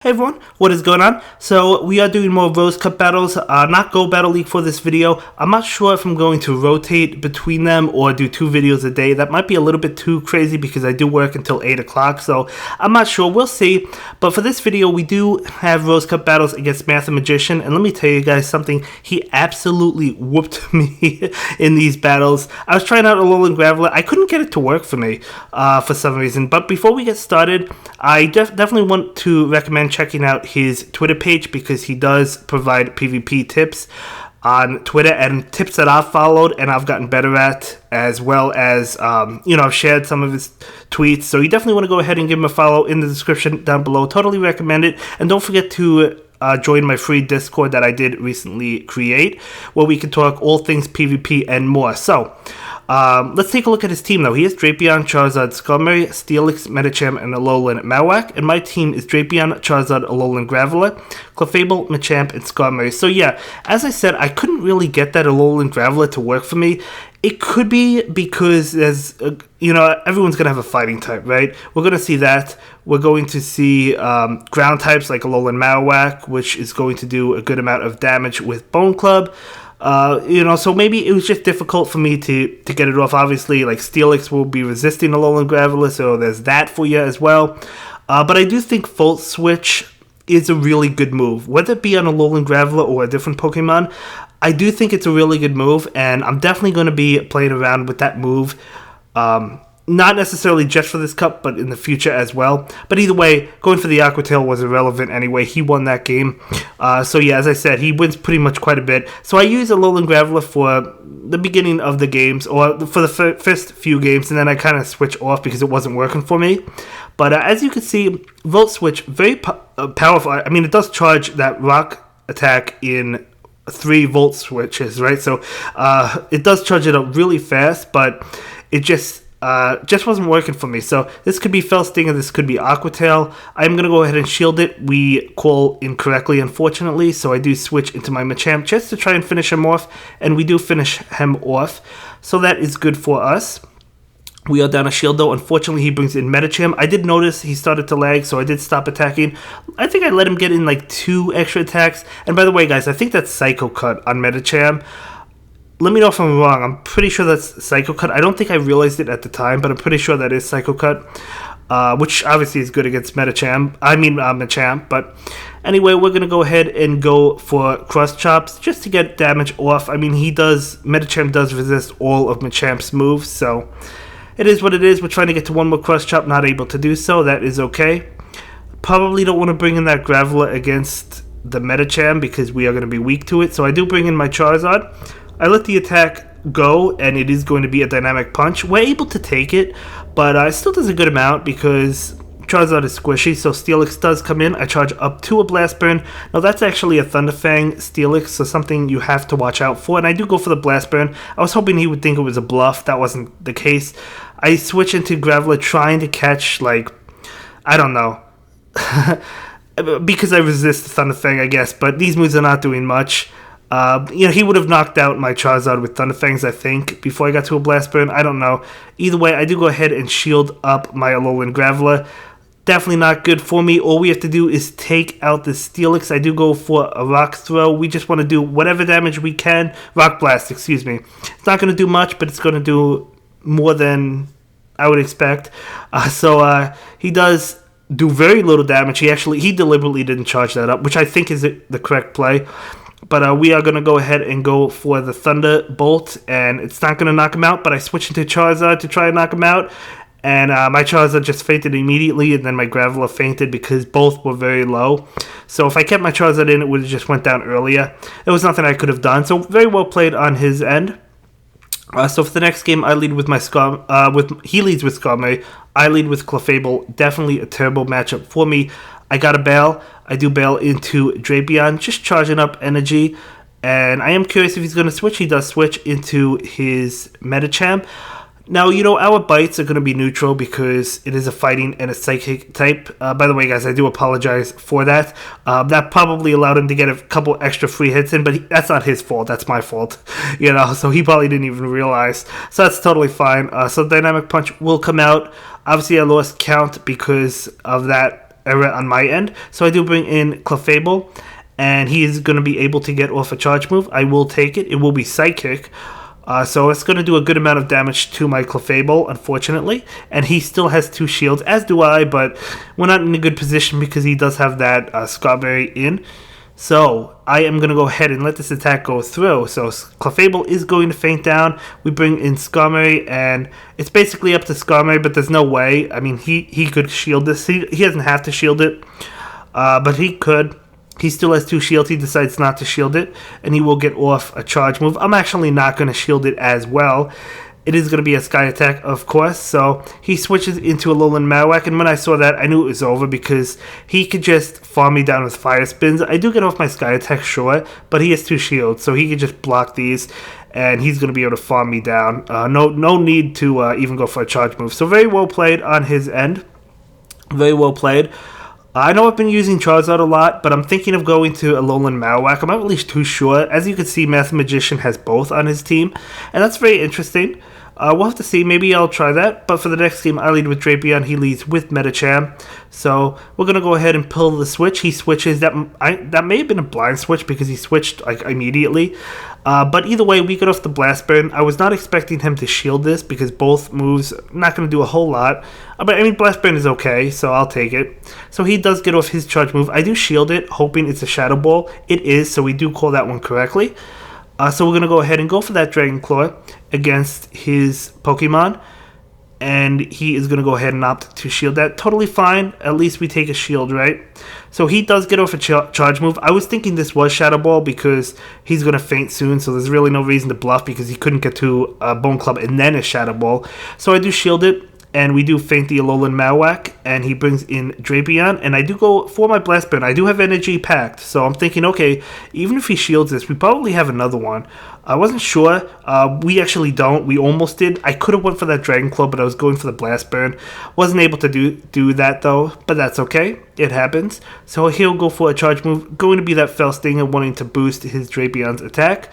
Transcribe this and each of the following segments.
Hey everyone, what is going on? So we are doing more Rose Cup battles, not Go Battle League for this video. I'm not sure if I'm going to rotate between them or do 2 videos a day. That might be a little bit too crazy because I do work until 8 o'clock, so I'm not sure. We'll see. But for this video, we do have Rose Cup battles against Math and Magician, and let me tell you guys something. He absolutely whooped me in these battles. I was trying out Alolan Graveler. I couldn't get it to work for me for some reason. But before we get started, I definitely want to recommend checking out his Twitter page because he does provide PvP tips on Twitter and tips that I've followed and I've gotten better at, as well as I've shared some of his tweets. So you definitely want to go ahead and give him a follow in the description down below. Totally recommend it. And don't forget to join my free Discord that I did recently create, where we can talk all things PvP and more. So let's take a look at his team, though. He has Drapion, Charizard, Skarmory, Steelix, Medicham, and Alolan Marowak. And my team is Drapion, Charizard, Alolan Graveler, Clefable, Machamp, and Skarmory. So yeah, as I said, I couldn't really get that Alolan Graveler to work for me. It could be because there's, everyone's going to have a fighting type, right? We're going to see that. We're going to see ground types like Alolan Marowak, which is going to do a good amount of damage with Bone Club. So maybe it was just difficult for me to get it off. Obviously, like Steelix will be resisting Alolan Graveler, so there's that for you as well. But I do think Volt Switch is a really good move, whether it be on Alolan Graveler or a different Pokemon. I do think it's a really good move, and I'm definitely going to be playing around with that move. Not necessarily just for this cup, but in the future as well. But either way, going for the Aqua Tail was irrelevant anyway. He won that game. So yeah, as I said, he wins pretty much quite a bit. So I use Alolan Graveler for the beginning of the games, or for the first few games, and then I kind of switch off because it wasn't working for me. But as you can see, Volt Switch, very powerful. I mean, it does charge that rock attack in 3 volt switches, right? So it does charge it up really fast, but it just wasn't working for me. So this could be Fell Sting, and this could be Aqua Tail. I'm going to go ahead and shield it. We call incorrectly, unfortunately, so I do switch into my Machamp just to try and finish him off, and we do finish him off. So that is good for us. We are down a shield, though. Unfortunately, he brings in Medicham. I did notice he started to lag, so I did stop attacking. I think I let him get in like 2 extra attacks. And by the way, guys, I think that's Psycho Cut on Medicham. Let me know if I'm wrong. I'm pretty sure that's Psycho Cut. I don't think I realized it at the time, but I'm pretty sure that is Psycho Cut, which obviously is good against Machamp. But anyway, we're going to go ahead and go for Cross Chops just to get damage off. I mean, Medicham does resist all of Machamp's moves, so it is what it is. We're trying to get to 1 more Cross Chop, not able to do so. That is okay. Probably don't want to bring in that Graveler against the Medicham because we are going to be weak to it. So I do bring in my Charizard. I let the attack go, and it is going to be a dynamic punch. We're able to take it, but it still does a good amount because Charizard is squishy, so Steelix does come in. I charge up to a Blast Burn. Now that's actually a Thunderfang Steelix, so something you have to watch out for, and I do go for the Blast Burn. I was hoping he would think it was a bluff. That wasn't the case. I switch into Graveler trying to catch, I don't know, because I resist the Thunderfang, I guess, but these moves are not doing much. He would have knocked out my Charizard with Thunderfangs, I think, before I got to a Blast Burn. I don't know. Either way, I do go ahead and shield up my Alolan Graveler. Definitely not good for me. All we have to do is take out the Steelix. I do go for a Rock Throw. We just want to do whatever damage we can. Rock Blast, excuse me. It's not going to do much, but it's going to do more than I would expect. So he does do very little damage. He deliberately didn't charge that up, which I think is the correct play. But we are going to go ahead and go for the Thunderbolt, and it's not going to knock him out, but I switch into Charizard to try and knock him out, and my Charizard just fainted immediately, and then my Graveler fainted because both were very low. So if I kept my Charizard in, it would have just went down earlier. There was nothing I could have done, so very well played on his end. So for the next game, I lead with he leads with Skarmory, I lead with Clefable. Definitely a terrible matchup for me. I got a bail. I do bail into Drapion, just charging up energy. And I am curious if he's going to switch. He does switch into his Medicham. Now, our bites are going to be neutral because it is a fighting and a psychic type. By the way, guys, I do apologize for that. That probably allowed him to get a couple extra free hits in, but that's not his fault. That's my fault. So he probably didn't even realize. So that's totally fine. So Dynamic Punch will come out. Obviously, I lost count because of that error on my end. So I do bring in Clefable, and he is going to be able to get off a charge move. I will take it. It will be Psychic. So it's going to do a good amount of damage to my Clefable, unfortunately. And he still has 2 shields, as do I, but we're not in a good position because he does have that Scarberry in. So I am going to go ahead and let this attack go through. So Clefable is going to faint down. We bring in Skarmory, and it's basically up to Skarmory, but there's no way. I mean, he could shield this. He doesn't have to shield it, but he could. He still has 2 shields. He decides not to shield it, and he will get off a charge move. I'm actually not going to shield it as well. It is going to be a Sky Attack, of course. So he switches into Alolan Marowak, and when I saw that, I knew it was over because he could just farm me down with Fire Spins. I do get off my Sky Attack, sure, but he has 2 shields, so he could just block these, and he's going to be able to farm me down. No need to even go for a charge move. So very well played on his end. Very well played. I know I've been using Charizard a lot, but I'm thinking of going to Alolan Marowak. I'm not really too sure. As you can see, Master Magician has both on his team, and that's very interesting. We'll have to see. Maybe I'll try that. But for the next game, I lead with Drapion. He leads with Medicham. So we're going to go ahead and pull the switch. He switches. That may have been a blind switch because he switched like immediately. But either way, we get off the Blast Burn. I was not expecting him to shield this because both moves not going to do a whole lot. But I mean, Blast Burn is okay, so I'll take it. So he does get off his charge move. I do shield it, hoping it's a Shadow Ball. It is, so we do call that one correctly. So we're going to go ahead and go for that Dragon Claw against his Pokemon. And he is going to go ahead and opt to shield that. Totally fine. At least we take a shield, right? So he does get off a charge move. I was thinking this was Shadow Ball because he's going to faint soon. So there's really no reason to bluff because he couldn't get to Bone Club and then a Shadow Ball. So I do shield it. And we do faint the Alolan Marowak, and he brings in Drapion, and I do go for my Blast Burn. I do have energy packed, so I'm thinking, okay, even if he shields this, we probably have another one. I wasn't sure. We actually don't. We almost did. I could have went for that Dragon Claw, but I was going for the Blast Burn. Wasn't able to do that, though, but that's okay. It happens. So he'll go for a charge move, going to be that Fell Stinger, wanting to boost his Drapion's attack.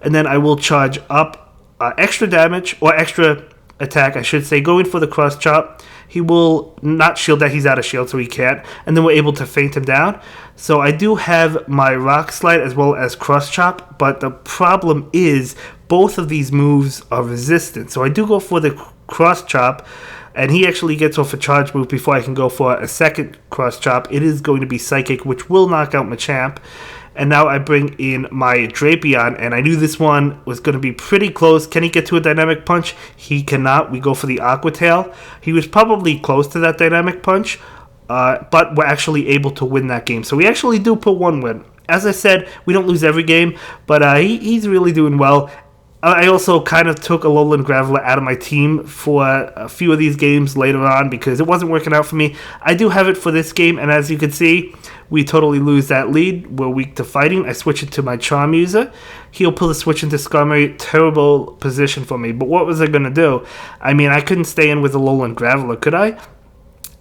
And then I will charge up extra damage, or extra attack, I should say, going for the Cross Chop. He will not shield that. He's out of shield, so he can't. And then we're able to feint him down. So I do have my Rock Slide as well as Cross Chop, but the problem is both of these moves are resistant. So I do go for the Cross Chop, and he actually gets off a charge move before I can go for a second Cross Chop. It is going to be Psychic, which will knock out Machamp. And now I bring in my Drapion, and I knew this one was going to be pretty close. Can he get to a Dynamic Punch? He cannot. We go for the Aqua Tail. He was probably close to that Dynamic Punch, but we're actually able to win that game. So we actually do put one win. As I said, we don't lose every game, but he's really doing well. I also kind of took Alolan Graveler out of my team for a few of these games later on because it wasn't working out for me. I do have it for this game, and as you can see, we totally lose that lead. We're weak to fighting. I switch it to my Charm User. He'll pull the switch into Skarmory. Terrible position for me, but what was I going to do? I mean, I couldn't stay in with Alolan Graveler, could I?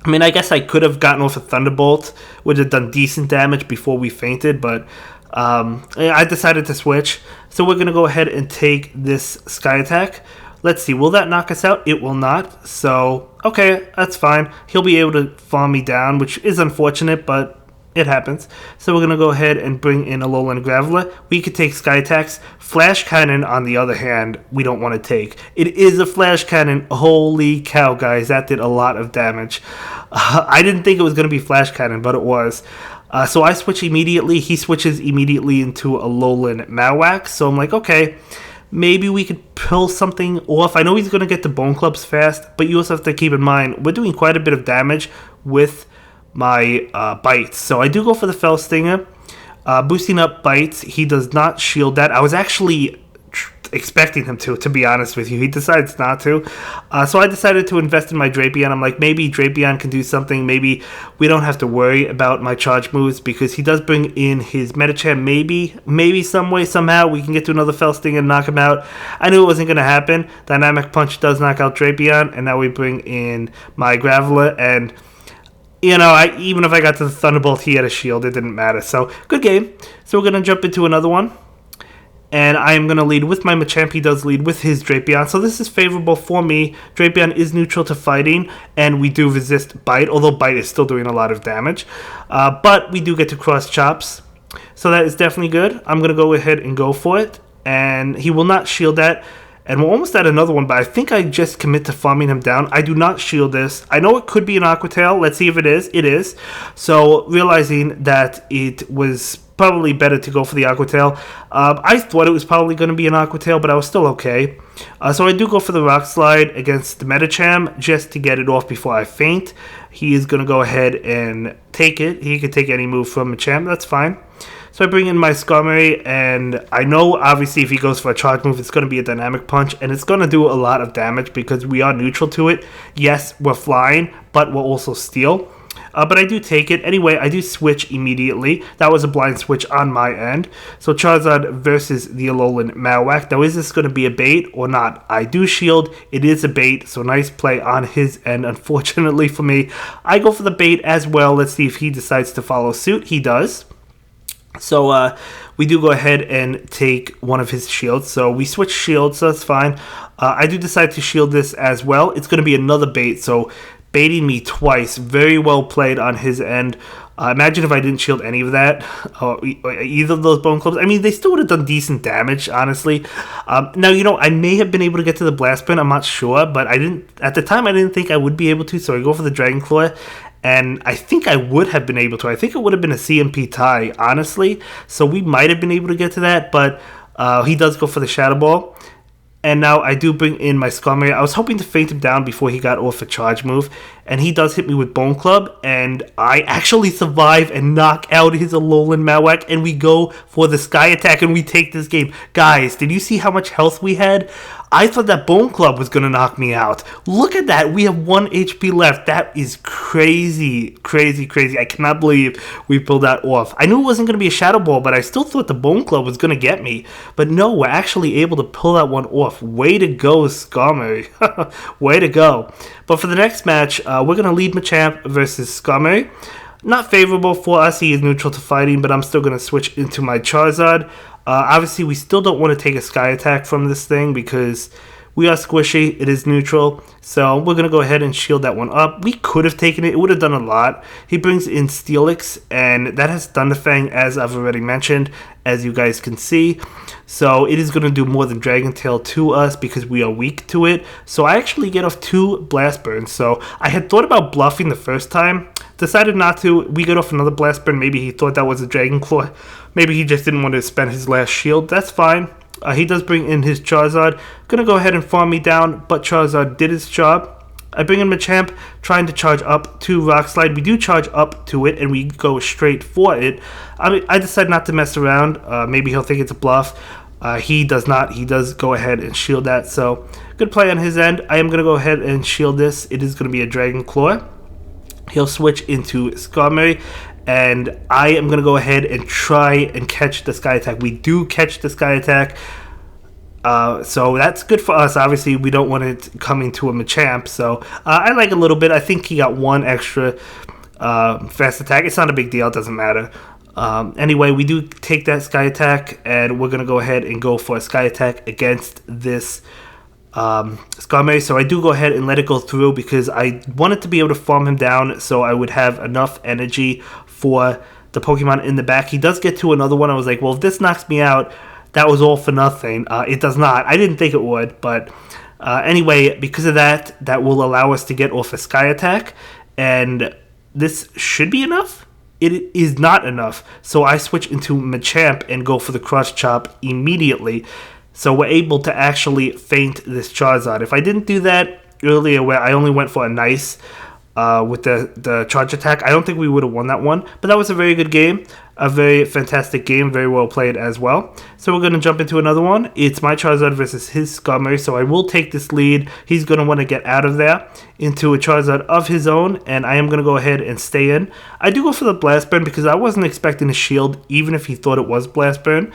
I mean, I guess I could have gotten off a Thunderbolt, would have done decent damage before we fainted, but I decided to switch. So we're going to go ahead and take this Sky Attack. Let's see, will that knock us out? It will not. So, okay, that's fine. He'll be able to farm me down, which is unfortunate, but it happens. So we're going to go ahead and bring in Alolan Graveler. We could take Sky Attacks. Flash Cannon, on the other hand, we don't want to take. It is a Flash Cannon. Holy cow, guys, that did a lot of damage. I didn't think it was going to be Flash Cannon, but it was. So I switch immediately. He switches immediately into Alolan Marowak. So I'm like, okay, maybe we could pull something off. I know he's going to get the Bone Clubs fast, but you also have to keep in mind, we're doing quite a bit of damage with my Bites. So I do go for the Fell Stinger. Boosting up Bites. He does not shield that. I was actually expecting him to be honest with you. He decides not to. So I decided to invest in my Drapion. I'm like, maybe Drapion can do something. Maybe we don't have to worry about my charge moves because he does bring in his Medicham. Maybe some way, somehow, we can get to another Fell Stinger and knock him out. I knew it wasn't going to happen. Dynamic Punch does knock out Drapion, and now we bring in my Graveler, and you know, even if I got to the Thunderbolt, he had a shield. It didn't matter. So, good game. So we're going to jump into another one. and I am going to lead with my Machamp. He does lead with his Drapion, so this is favorable for me. Drapion is neutral to fighting, and we do resist Bite, although Bite is still doing a lot of damage. But we do get to cross chops, so that is definitely good. I'm going to go ahead and go for it, and he will not shield that. And we're almost at another one, but I think I just commit to farming him down. I do not shield this. I know it could be an Aqua Tail. Let's see if it is. It is. So realizing that it was probably better to go for the Aqua Tail. I thought it was probably going to be an Aqua Tail, but I was still okay. So I do go for the Rock Slide against the Medicham just to get it off before I faint. He is going to go ahead and take it. He could take any move from Machamp. That's fine. So I bring in my Skarmory, and I know obviously if he goes for a charge move, it's going to be a dynamic punch, and it's going to do a lot of damage because we are neutral to it. Yes, we're flying, but we're also steel. But I do take it. Anyway, I do switch immediately. That was a blind switch on my end. So Charizard versus the Alolan Marowak. Now, is this going to be a bait or not? I do shield. It is a bait, so nice play on his end. Unfortunately for me, I go for the bait as well. Let's see if he decides to follow suit. He does. So we do go ahead and take one of his shields. So we switch shields, so that's fine. I do decide to shield this as well. It's going to be another bait, so baiting me twice. Very well played on his end. Imagine if I didn't shield any of that, or either of those Bone Clubs. I mean, they still would have done decent damage, honestly. Now, you know, I may have been able to get to the Blast Burn. I'm not sure, but I didn't. At the time, I didn't think I would be able to, so I go for the Dragon Claw. And I think I would have been able to. I think it would have been a CMP tie, honestly. So we might have been able to get to that, but he does go for the Shadow Ball. And now I do bring in my Skarmory. I was hoping to feint him down before he got off a charge move. And he does hit me with Bone Club. And I actually survive and knock out his Alolan Marowak. And we go for the Sky Attack and we take this game. Guys, did you see how much health we had? I thought that Bone Club was going to knock me out. Look at that. We have 1 HP left. That is crazy, crazy, crazy. I cannot believe we pulled that off. I knew it wasn't going to be a Shadow Ball, but I still thought the Bone Club was going to get me. But no, we're actually able to pull that one off. Way to go, Skarmory. Way to go. But for the next match, we're going to lead Machamp versus Skarmory. Not favorable for us. He is neutral to fighting, but I'm still going to switch into my Charizard. Obviously, we still don't want to take a Sky Attack from this thing because we are squishy. It is neutral. So we're going to go ahead and shield that one up. We could have taken it. It would have done a lot. He brings in Steelix, and that has Thunderfang, as I've already mentioned, as you guys can see. So it is going to do more than Dragon Tail to us because we are weak to it. So I actually get off 2 Blast Burns. So I had thought about bluffing the first time. Decided not to. We get off another Blast Burn. Maybe he thought that was a Dragon Claw. Maybe he just didn't want to spend his last shield. That's fine. He does bring in his Charizard. Gonna go ahead and farm me down, but Charizard did its job. I bring in Machamp, trying to charge up to Rock Slide. We do charge up to it, and we go straight for it. I decide not to mess around. Maybe he'll think it's a bluff. He does not. He does go ahead and shield that. So, good play on his end. I am going to go ahead and shield this. It is going to be a Dragon Claw. He'll switch into Skarmory, and I am going to go ahead and try and catch the Sky Attack. We do catch the Sky Attack, so that's good for us. Obviously, we don't want it coming to a Machamp, so I like a little bit. I think he got 1 extra fast attack. It's not a big deal. It doesn't matter. Anyway, we do take that Sky Attack, and we're going to go ahead and go for a Sky Attack against this Skarmory. So I do go ahead and let it go through because I wanted to be able to farm him down so I would have enough energy for the Pokemon in the back. He does get to another one. I was like, well, if this knocks me out, that was all for nothing. It does not. I didn't think it would, but anyway, because of that, that will allow us to get off a Sky Attack, and this should be enough. It is not enough, so I switch into Machamp and go for the Cross Chop immediately. So we're able to actually feint this Charizard. If I didn't do that earlier where I only went for a nice with the charge attack, I don't think we would have won that one. But that was a very good game. A very fantastic game. Very well played as well. So we're going to jump into another one. It's my Charizard versus his Skarmory. So I will take this lead. He's going to want to get out of there into a Charizard of his own. And I am going to go ahead and stay in. I do go for the Blast Burn because I wasn't expecting a shield, even if he thought it was Blast Burn.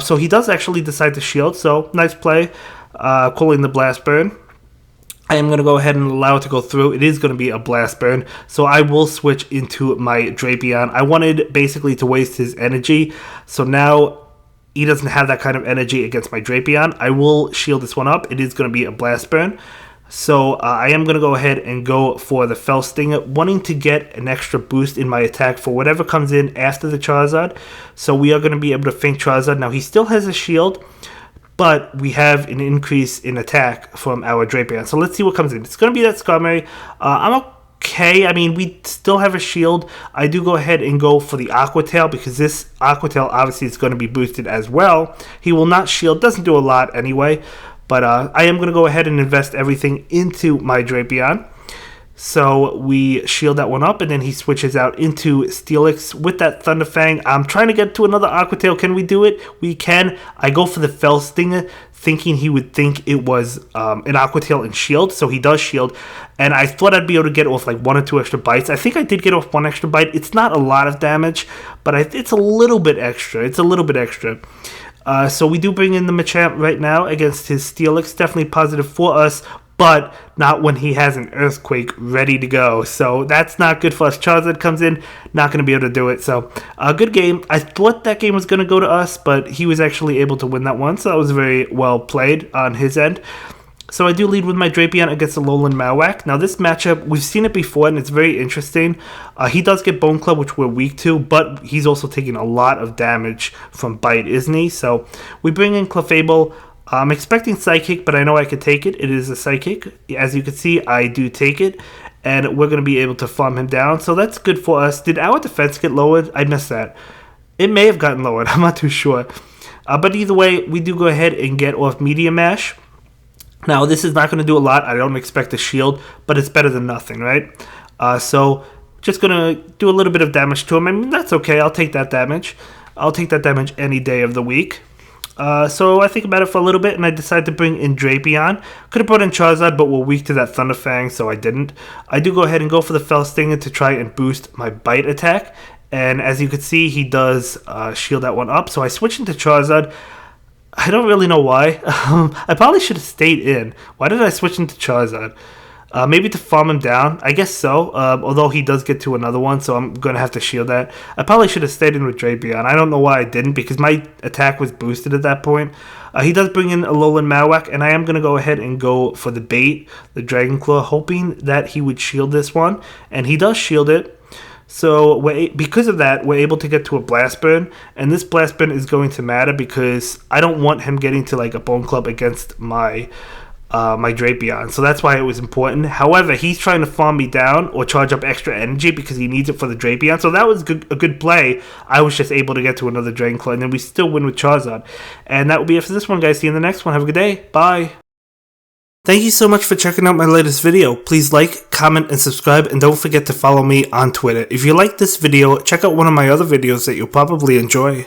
So he does actually decide to shield, so nice play, calling the Blast Burn. I am going to go ahead and allow it to go through. It is going to be a Blast Burn, so I will switch into my Drapion. I wanted basically to waste his energy, so now he doesn't have that kind of energy against my Drapion. I will shield this one up. It is going to be a Blast Burn. So I am going to go ahead and go for the Fell Stinger, wanting to get an extra boost in my attack for whatever comes in after the Charizard. So we are going to be able to Faint Charizard. Now he still has a shield, but we have an increase in attack from our Drapion. So let's see what comes in. It's going to be that Skarmory. I'm okay. I mean, we still have a shield. I do go ahead and go for the Aqua Tail because this Aqua Tail obviously is going to be boosted as well. He will not shield. Doesn't do a lot anyway. But I am going to go ahead and invest everything into my Drapion. So we shield that one up, and then he switches out into Steelix with that Thunder Fang. I'm trying to get to another Aqua Tail. Can we do it? We can. I go for the Fell Stinger, thinking he would think it was an Aqua Tail and shield. So he does shield. And I thought I'd be able to get off like 1 or 2 extra bites. I think I did get off 1 extra bite. It's not a lot of damage, but it's a little bit extra. It's a little bit extra. So we do bring in the Machamp right now against his Steelix. Definitely positive for us, but not when he has an Earthquake ready to go. So that's not good for us. Charizard comes in, not going to be able to do it. So a good game. I thought that game was going to go to us, but he was actually able to win that one. So that was very well played on his end. So I do lead with my Drapion against Alolan Marowak. Now this matchup, we've seen it before and it's very interesting. He does get Bone Club, which we're weak to, but he's also taking a lot of damage from Bite, isn't he? So we bring in Clefable. I'm expecting Psychic, but I know I could take it. It is a Psychic. As you can see, I do take it. And we're going to be able to farm him down. So that's good for us. Did our defense get lowered? I missed that. It may have gotten lowered. I'm not too sure. But either way, we do go ahead and get off Meteor Mash. Now, this is not going to do a lot. I don't expect a shield, but it's better than nothing, right? So, just going to do a little bit of damage to him. I mean, that's okay. I'll take that damage. I'll take that damage any day of the week. So, I think about it for a little bit, and I decided to bring in Drapion. Could have brought in Charizard, but we're weak to that Thunder Fang, so I didn't. I do go ahead and go for the Fell Stinger to try and boost my Bite attack. And as you can see, he does shield that one up. So, I switch into Charizard. I don't really know why. I probably should have stayed in. Why did I switch into Charizard? Maybe to farm him down. I guess so. Although he does get to another one, so I'm going to have to shield that. I probably should have stayed in with Drapion. I don't know why I didn't, because my attack was boosted at that point. He does bring in Alolan Marowak, and I am going to go ahead and go for the bait, the Dragon Claw, hoping that he would shield this one. And he does shield it. So because of that, we're able to get to a Blast Burn, and this Blast Burn is going to matter because I don't want him getting to like a Bone Club against my my Drapion. So that's why it was important. However, he's trying to farm me down or charge up extra energy because he needs it for the Drapion. So that was a good play. I was just able to get to another Dragon Claw, and then we still win with Charizard. And that will be it for this one, guys. See you in the next one. Have a good day. Bye. Thank you so much for checking out my latest video. Please like, comment, and subscribe, and don't forget to follow me on Twitter. If you like this video, check out one of my other videos that you'll probably enjoy.